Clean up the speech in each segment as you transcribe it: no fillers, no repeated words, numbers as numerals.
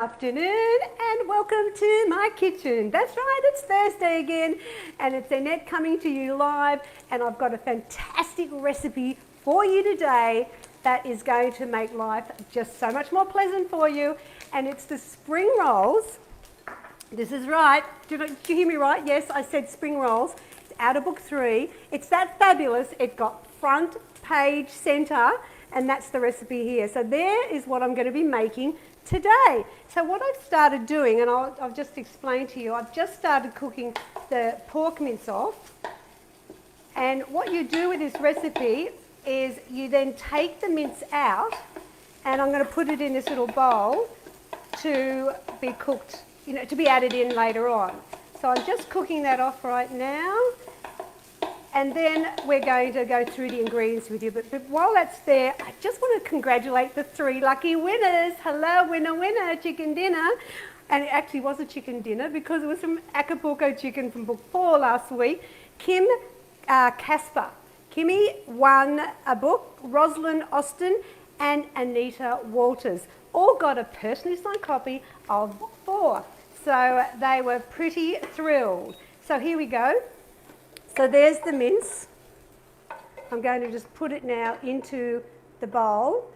afternoon and welcome to my kitchen. That's right, it's Thursday again and it's Annette coming to you live, and I've got a fantastic recipe for you today that is going to make life just so much more pleasant for you, and it's the spring rolls. This is right. Did you hear me right? Yes, I said spring rolls. It's out of book 3. It's that fabulous. It got front page center, and that's the recipe here. So there is what I'm going to be making today. So what I've started doing, and I'll just explain to you, I've just started cooking the pork mince off. And what you do with this recipe is you then take the mince out, and I'm going to put it in this little bowl to be cooked, to be added in later on. So I'm just cooking that off right now. And then we're going to go through the ingredients with you. But while that's there, I just want to congratulate the 3 lucky winners. Hello, winner, chicken dinner. And it actually was a chicken dinner because it was from Acapulco Chicken from book 4 last week. Kim Casper. Kimmy won a book, Rosalind Austin and Anita Walters. All got a personally signed copy of book 4. So they were pretty thrilled. So here we go. So there's the mince. I'm going to just put it now into the bowl.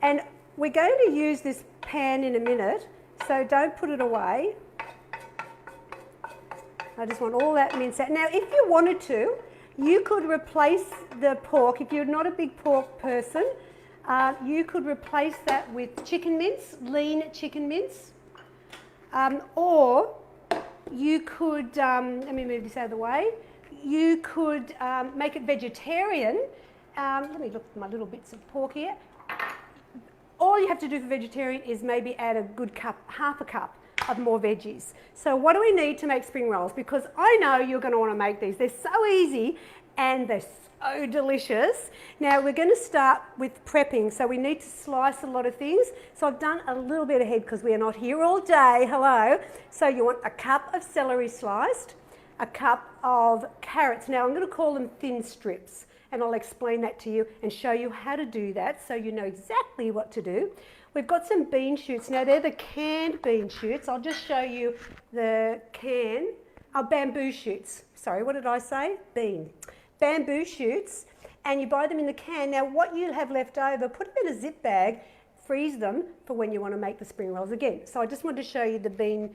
And we're going to use this pan in a minute, so don't put it away. I just want all that mince out. Now, if you wanted to, you could replace the pork. If you're not a big pork person, you could replace that with chicken mince, lean chicken mince. Or you could, let me move this out of the way, you could make it vegetarian. Let me look at my little bits of pork here. All you have to do for vegetarian is maybe add a good cup, half a cup of more veggies. So what do we need to make spring rolls? Because I know you're going to want to make these. They're so easy and they're so delicious. Now we're going to start with prepping. So we need to slice a lot of things. So I've done a little bit ahead because we are not here all day. Hello. So you want a cup of celery sliced, a cup of carrots. Now I'm going to call them thin strips, and I'll explain that to you and show you how to do that so you know exactly what to do. We've got some bean shoots. Now they're the canned bean shoots. I'll just show you the bamboo shoots. Sorry, what did I say? Bamboo shoots, and you buy them in the can. Now what you have left over, put them in a zip bag, freeze them for when you want to make the spring rolls again. So I just wanted to show you the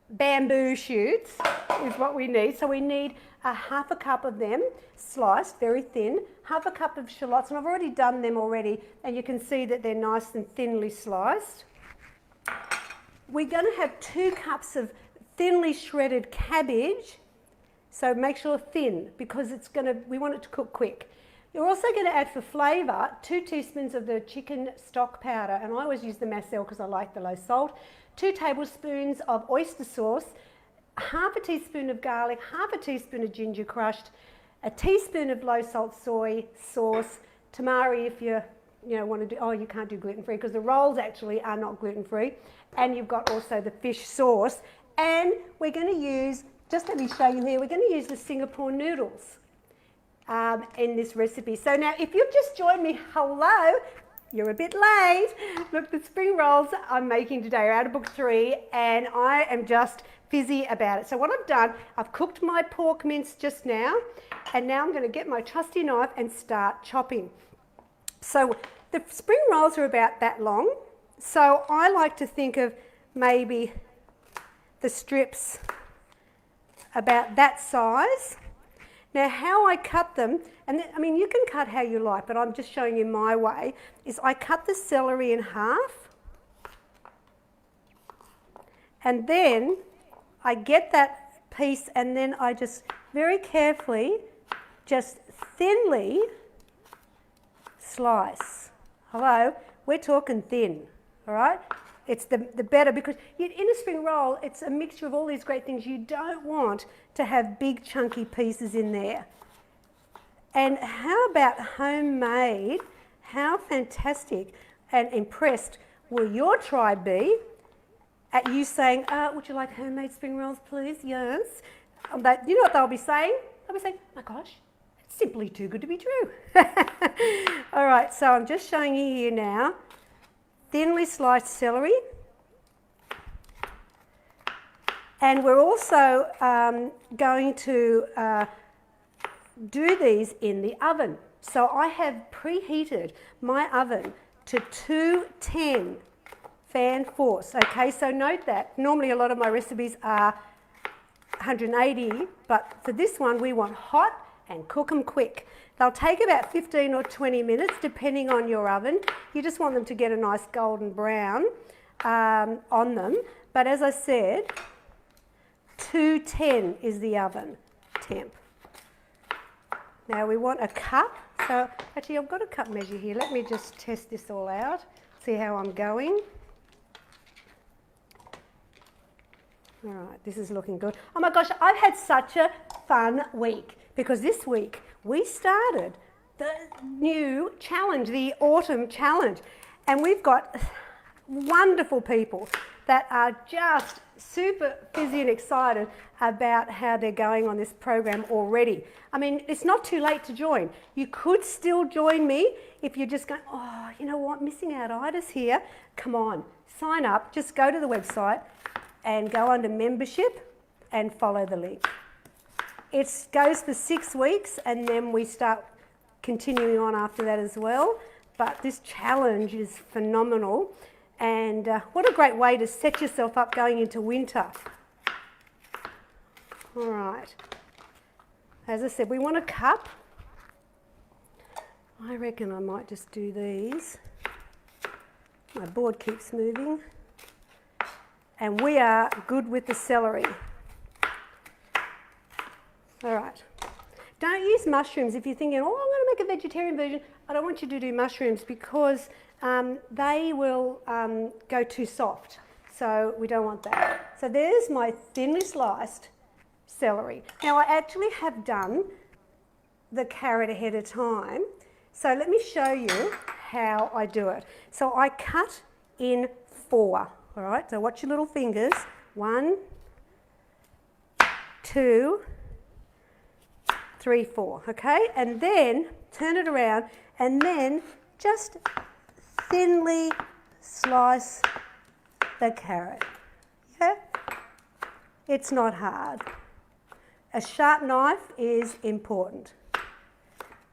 bamboo shoots is what we need. So we need a half a cup of them sliced very thin, half a cup of shallots, and I've already done them already, and you can see that they're nice and thinly sliced. We're going to have 2 cups of thinly shredded cabbage. So make sure thin, because we want it to cook quick. You're also going to add for flavour 2 teaspoons of the chicken stock powder, and I always use the Marcel because I like the low salt. 2 tablespoons of oyster sauce, half a teaspoon of garlic, half a teaspoon of ginger crushed, a teaspoon of low salt soy sauce, tamari if you want to do, you can't do gluten free because the rolls actually are not gluten free, and you've got also the fish sauce, and we're going to use, just let me show you here, we're going to use the Singapore noodles in this recipe. So now if you've just joined me, hello, you're a bit late. Look, the spring rolls I'm making today are out of book 3, and I am just fizzy about it. So what I've done, I've cooked my pork mince just now, and now I'm going to get my trusty knife and start chopping. So the spring rolls are about that long, so I like to think of maybe the strips about that size. Now how I cut them, and you can cut how you like, but I'm just showing you my way, is I cut the celery in half, and then I get that piece, and then I just very carefully, just thinly slice. Hello, we're talking thin, all right? It's the better, because in a spring roll, it's a mixture of all these great things. You don't want to have big chunky pieces in there. And how about homemade? How fantastic and impressed will your tribe be at you saying, would you like homemade spring rolls, please? Yes. But you know what they'll be saying? They'll be saying, my gosh, it's simply too good to be true. All right, so I'm just showing you here now. Thinly sliced celery, And we're also going to do these in the oven. So I have preheated my oven to 210 fan force. Okay, so note that. Normally a lot of my recipes are 180, but for this one we want hot and cook them quick. They'll take about 15 or 20 minutes depending on your oven. You just want them to get a nice golden brown on them. But as I said, 210 is the oven temp. Now we want a cup. So actually I've got a cup measure here. Let me just test this all out, see how I'm going. All right, this is looking good. Oh my gosh, I've had such a fun week because this week we started the new challenge, the autumn challenge, and we've got wonderful people that are just super busy and excited about how they're going on this program already. I mean, it's not too late to join. You could still join me if you're just going, oh, you know what, missing out-itis here. Come on, sign up, just go to the website and go under membership and follow the link. It goes for 6 weeks and then we start continuing on after that as well. But this challenge is phenomenal. And what a great way to set yourself up going into winter. All right. As I said, we want a cup. I reckon I might just do these. My board keeps moving. And we are good with the celery. All right. Don't use mushrooms if you're thinking, oh, I'm going to make a vegetarian version. I don't want you to do mushrooms because they will go too soft. So we don't want that. So there's my thinly sliced celery. Now I actually have done the carrot ahead of time. So let me show you how I do it. So I cut in 4. All right, so watch your little fingers. 1, 2, 3, 4, okay? And then turn it around and then just thinly slice the carrot. Yeah? It's not hard. A sharp knife is important.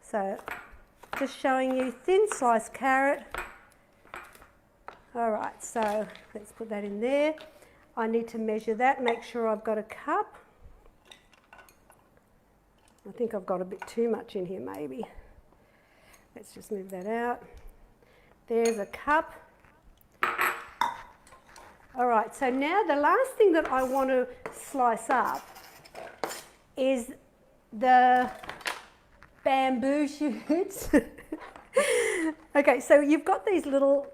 So just showing you thin sliced carrot. All right, so let's put that in there. I need to measure that, make sure I've got a cup. I think I've got a bit too much in here maybe. Let's just move that out. There's a cup. All right, so now the last thing that I want to slice up is the bamboo shoots. Okay, so you've got these little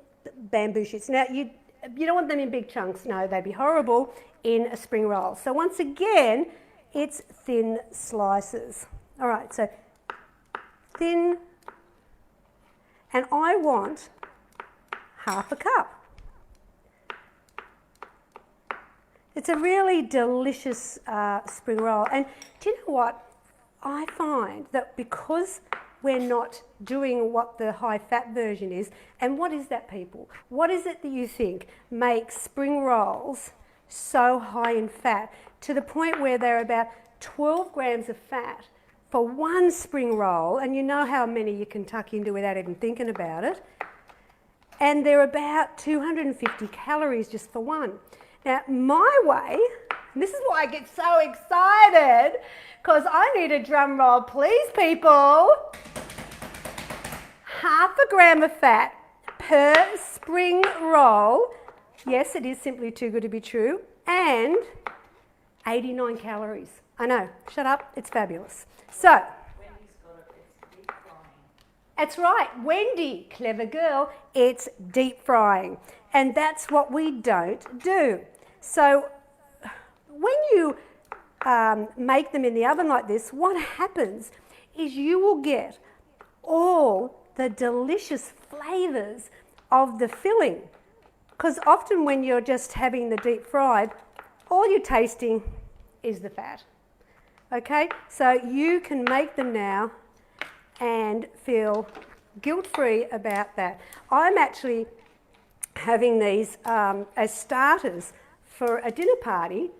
bamboo shoots. Now, you don't want them in big chunks. No, they'd be horrible in a spring roll. So once again, it's thin slices. All right, so thin, and I want half a cup. It's a really delicious spring roll. And do you know what? I find that because we're not doing what the high-fat version is, and what is that, people? What is it that you think makes spring rolls so high in fat to the point where they're about 12 grams of fat for one spring roll, and you know how many you can tuck into without even thinking about it, and they're about 250 calories just for one. Now, my way, and this is why I get so excited, because I need a drum roll, please, people. Half a gram of fat per spring roll. Yes, it is simply too good to be true. And 89 calories. I know, shut up, it's fabulous. So, Wendy's got it, it's deep frying. That's right, Wendy, clever girl, it's deep frying. And that's what we don't do. So, when you make them in the oven like this, what happens is you will get all the delicious flavours of the filling. Because often when you're just having the deep fried, all you're tasting is the fat. Okay, so you can make them now and feel guilt-free about that. I'm actually having these as starters for a dinner party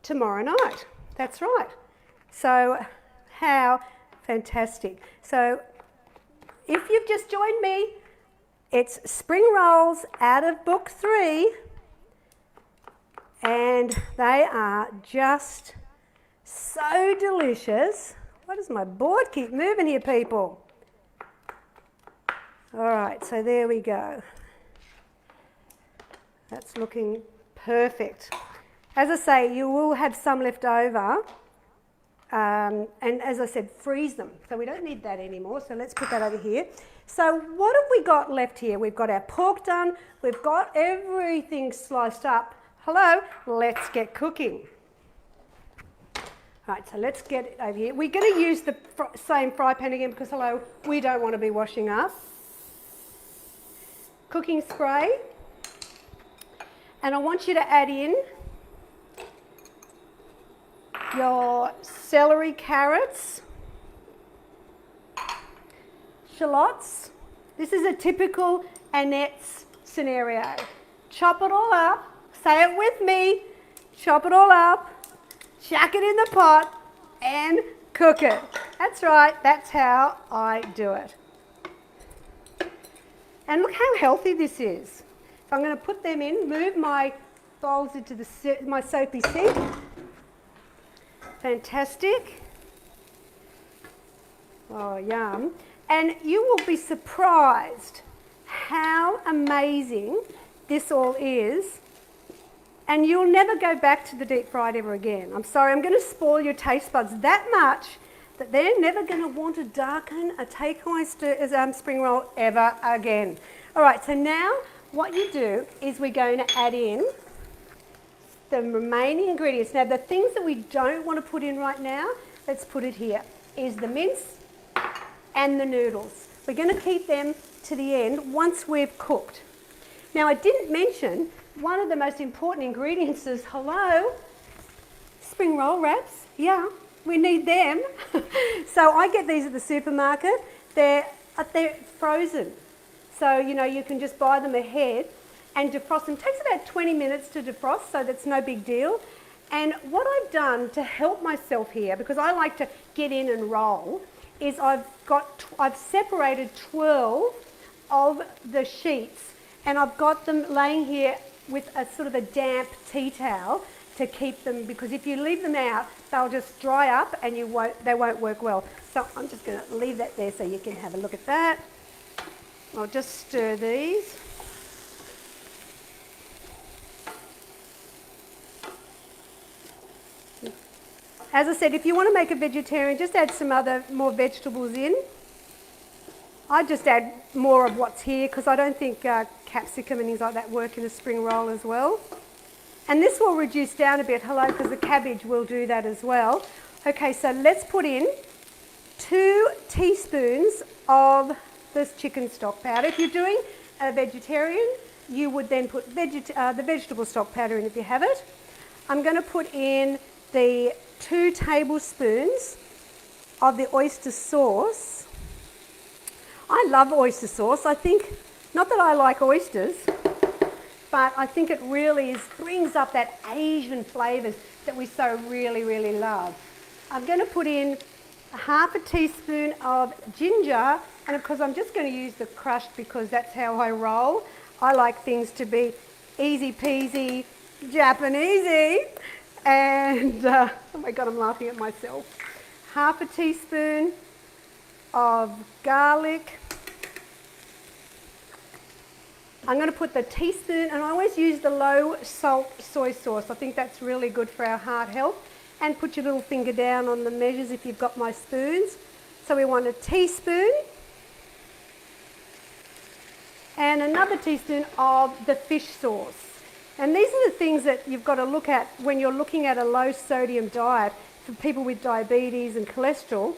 tomorrow night. That's right. So how fantastic. So if you've just joined me, it's spring rolls out of book 3, and they are just so delicious. Why does my board keep moving here, people? All right, so there we go. That's looking perfect. As I say, you will have some left over. And as I said, freeze them. So we don't need that anymore. So let's put that over here. So what have we got left here? We've got our pork done. We've got everything sliced up. Hello, let's get cooking. All right, so let's get it over here. We're going to use the same fry pan again because, hello, we don't want to be washing up. Cooking spray. And I want you to add in your celery, carrots, shallots. This is a typical Annette's scenario. Chop it all up, say it with me, chop it all up, chuck it in the pot and cook it. That's right, that's how I do it. And look how healthy this is. So I'm going to put them in, move my bowls into my soapy sink. Fantastic. Oh, yum. And you will be surprised how amazing this all is. And you'll never go back to the deep fried ever again. I'm sorry, I'm going to spoil your taste buds that much that they're never going to want to darken a takeaway spring roll ever again. All right, so now what you do is we're going to add in the remaining ingredients. Now, the things that we don't want to put in right now, let's put it here, is the mince and the noodles. We're going to keep them to the end once we've cooked. Now, I didn't mention one of the most important ingredients is, hello, spring roll wraps. Yeah, we need them. So I get these at the supermarket. They're frozen. So, you know, you can just buy them ahead and defrost them. It takes about 20 minutes to defrost, so that's no big deal. And what I've done to help myself here, because I like to get in and roll, is I've separated 12 of the sheets, and I've got them laying here with a sort of a damp tea towel to keep them, because if you leave them out, they'll just dry up and they won't work well. So I'm just going to leave that there so you can have a look at that. I'll just stir these. As I said, if you want to make a vegetarian, just add some more vegetables in. I just add more of what's here because I don't think capsicum and things like that work in a spring roll as well. And this will reduce down a bit, hello, because the cabbage will do that as well. Okay, so let's put in 2 teaspoons of this chicken stock powder. If you're doing a vegetarian, you would then put the vegetable stock powder in if you have it. I'm going to put in the 2 tablespoons of the oyster sauce. I love oyster sauce. I think, not that I like oysters, but I think it really brings up that Asian flavours that we so really, really love. I'm going to put in half a teaspoon of ginger, and of course I'm just going to use the crushed because that's how I roll. I like things to be easy peasy, Japanesey, and oh my God, I'm laughing at myself. Half a teaspoon of garlic. I'm going to put the teaspoon, and I always use the low salt soy sauce. I think that's really good for our heart health. And put your little finger down on the measures if you've got my spoons. So we want a teaspoon and another teaspoon of the fish sauce. And these are the things that you've got to look at when you're looking at a low sodium diet for people with diabetes and cholesterol.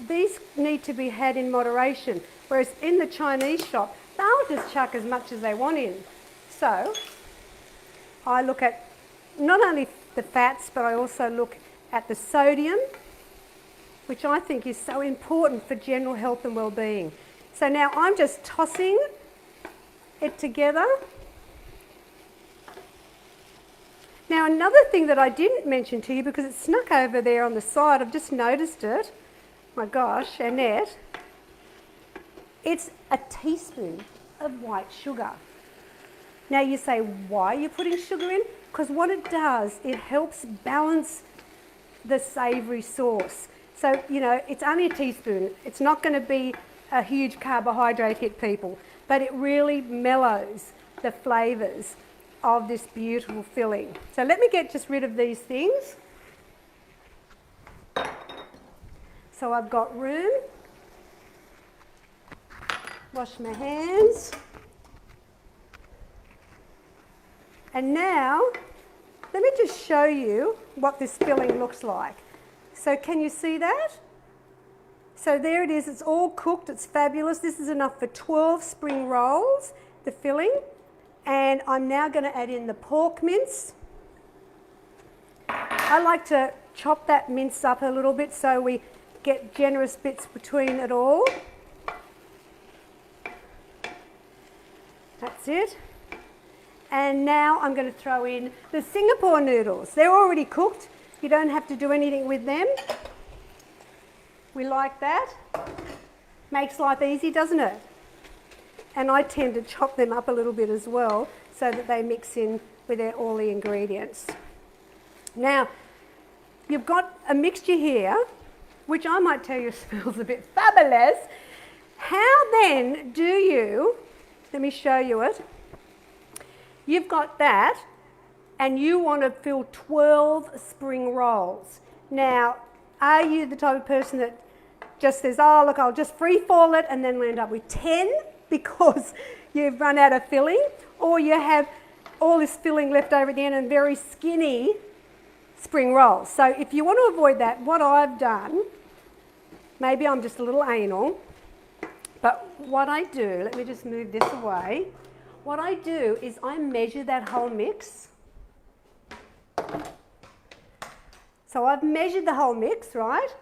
These need to be had in moderation, whereas in the Chinese shop, they'll just chuck as much as they want in. So I look at not only the fats, but I also look at the sodium, which I think is so important for general health and well-being. So now I'm just tossing it together. Now another thing that I didn't mention to you because it snuck over there on the side, I've just noticed it. My gosh, Annette. It's a teaspoon of white sugar. Now you say, why are you putting sugar in? Because what it does, it helps balance the savoury sauce. So, you know, it's only a teaspoon. It's not going to be a huge carbohydrate hit, people, but it really mellows the flavours of this beautiful filling. So let me get just rid of these things. So I've got room. Wash my hands. And now, let me just show you what this filling looks like. So can you see that? So there it is, it's all cooked, it's fabulous. This is enough for 12 spring rolls, the filling. And I'm now going to add in the pork mince. I like to chop that mince up a little bit so we get generous bits between it all. That's it. And now I'm going to throw in the Singapore noodles. They're already cooked. You don't have to do anything with them. We like that. Makes life easy, doesn't it? And I tend to chop them up a little bit as well so that they mix in with all the ingredients. Now, you've got a mixture here, which I might tell you smells a bit fabulous. How then do you, let me show you it. You've got that, and you want to fill 12 spring rolls. Now, are you the type of person that just says, oh, look, I'll just free fall it and then end up with 10 because you've run out of filling? Or you have all this filling left over at the end and very skinny spring rolls. So if you want to avoid that, what I've done, maybe I'm just a little anal, but what I do, let me just move this away. What I do is I measure that whole mix. So I've measured the whole mix, right?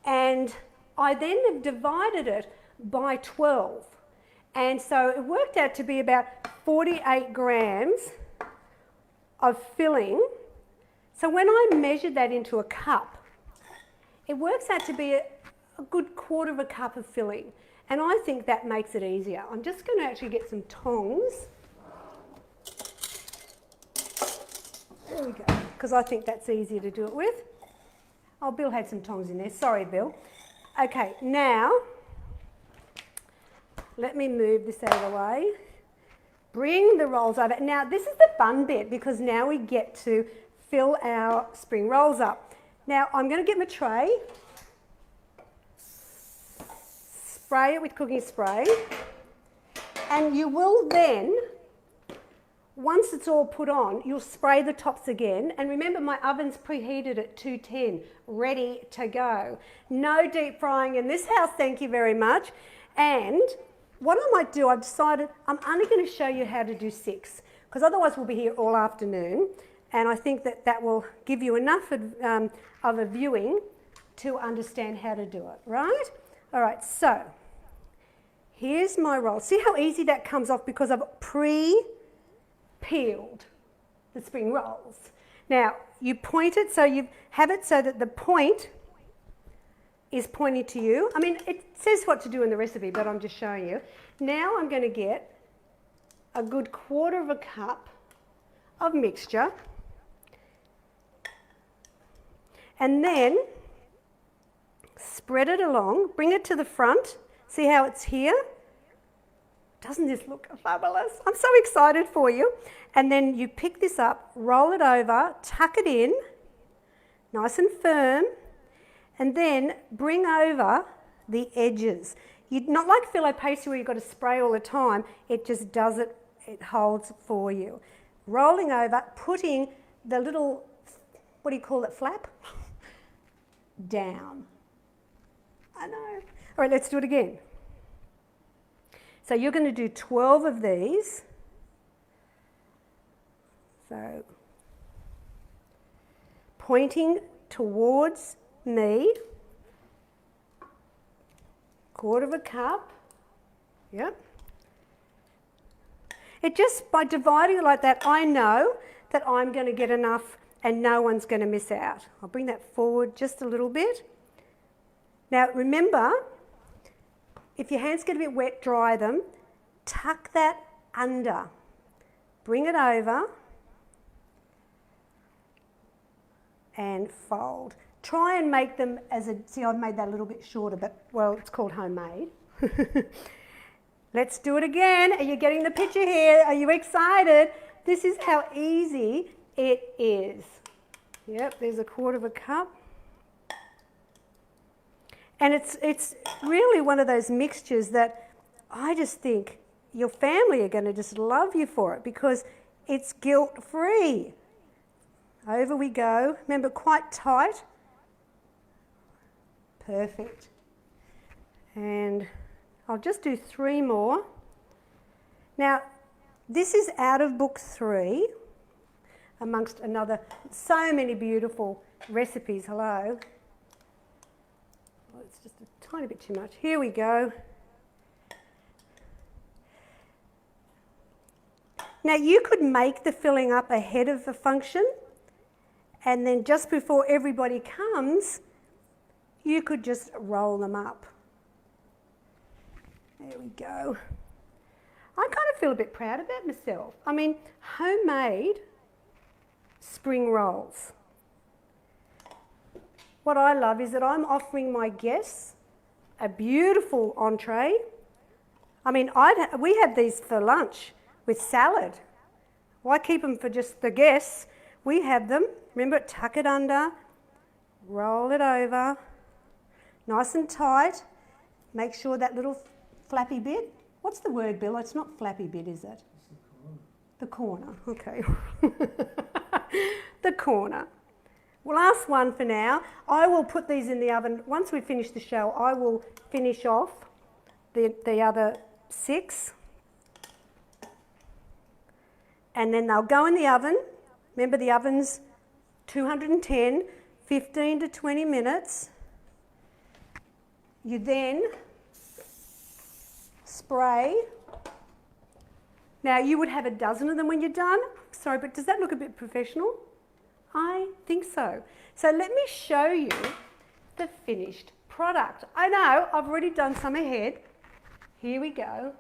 And I then have divided it by 12. And so it worked out to be about 48 grams of filling. So when I measured that into a cup, it works out to be a good quarter of a cup of filling. And I think that makes it easier. I'm just going to actually get some tongs. There we go, because I think that's easier to do it with. Oh, Bill had some tongs in there. Sorry, Bill. Okay, now, let me move this out of the way. Bring the rolls over. Now, this is the fun bit because now we get to fill our spring rolls up. Now, I'm going to get my tray. Spray it with cooking spray, and you will then, once it's all put on, you'll spray the tops again. And remember, my oven's preheated at 210, ready to go. No deep frying in this house, thank you very much. And what I might do, I've decided I'm only going to show you how to do 6, because otherwise we'll be here all afternoon, and I think that that will give you enough of a viewing to understand how to do it, right? All right, so here's my roll. See how easy that comes off because I've pre-peeled the spring rolls. Now, you point it so you have it so that the point is pointing to you. I mean, it says what to do in the recipe, but I'm just showing you. Now I'm going to get a good quarter of a cup of mixture. And then spread it along, bring it to the front. See how it's here? Doesn't this look fabulous? I'm so excited for you. And then you pick this up, roll it over, tuck it in, nice and firm, and then bring over the edges. Not like filo pastry where you've got to spray all the time, it just does it, it holds for you. Rolling over, putting the little, what do you call it, flap? Down. I know. All right, let's do it again. So you're going to do 12 of these. So pointing towards me, quarter of a cup. Yep. It just, by dividing it like that, I know that I'm going to get enough and no one's going to miss out. I'll bring that forward just a little bit. Now remember, if your hands get a bit wet, dry them. Tuck that under. Bring it over and fold. Try and make them as a, see I've made that a little bit shorter, but well, it's called homemade. Let's do it again. Are you getting the picture here? Are you excited? This is how easy it is. Yep, there's a quarter of a cup. And it's really one of those mixtures that I just think your family are going to just love you for it because it's guilt-free. Over we go. Remember, quite tight. Perfect. And I'll just do 3 more. Now, this is out of book 3, amongst another, so many beautiful recipes. Hello. Oh, it's just a tiny bit too much. Here we go. Now, you could make the filling up ahead of the function, and then just before everybody comes, you could just roll them up. There we go. I kind of feel a bit proud about myself. I mean, homemade spring rolls. What I love is that I'm offering my guests a beautiful entree. I mean, we had these for lunch with salad. Why keep them for just the guests? We have them. Remember, tuck it under, roll it over, nice and tight. Make sure that little flappy bit. What's the word, Bill? It's not flappy bit, is it? The corner. Okay. The corner. Well, last one for now. I will put these in the oven. Once we finish the show, I will finish off the other 6. And then they'll go in the oven. Remember, the oven's 210, 15 to 20 minutes. You then spray. Now, you would have a dozen of them when you're done. Sorry, but does that look a bit professional? I think so. So let me show you the finished product. I know, I've already done some ahead. Here we go.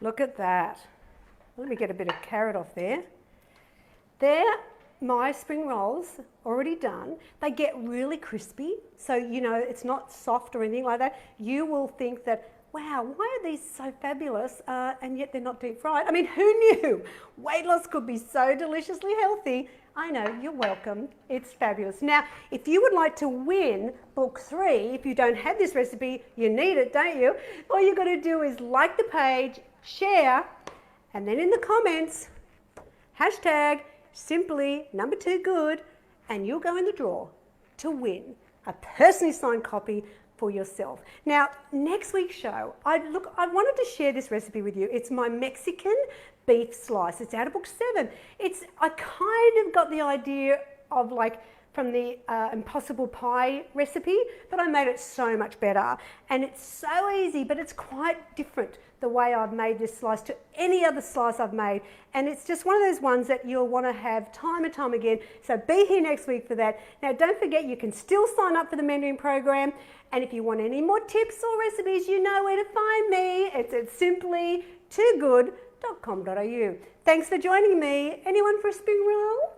Look at that. Let me get a bit of carrot off there. They're my spring rolls, already done. They get really crispy, so you know it's not soft or anything like that. You will think that, wow, why are these so fabulous and yet they're not deep fried? I mean, who knew? Weight loss could be so deliciously healthy. I know, you're welcome. It's fabulous. Now, if you would like to win book 3, if you don't have this recipe, you need it, don't you? All you got to do is like the page, share, and then in the comments, hashtag Symply #2good, and you'll go in the draw to win a personally signed copy for yourself. Now, next week's show, I wanted to share this recipe with you. It's my Mexican beef slice. It's out of book 7. I kind of got the idea of like from the Impossible Pie recipe, but I made it so much better. And it's so easy, but it's quite different the way I've made this slice to any other slice I've made. And it's just one of those ones that you'll want to have time and time again. So be here next week for that. Now, don't forget, you can still sign up for the mentoring program. And if you want any more tips or recipes, you know where to find me. It's at simply2good.com.au. Thanks for joining me. Anyone for a spring roll?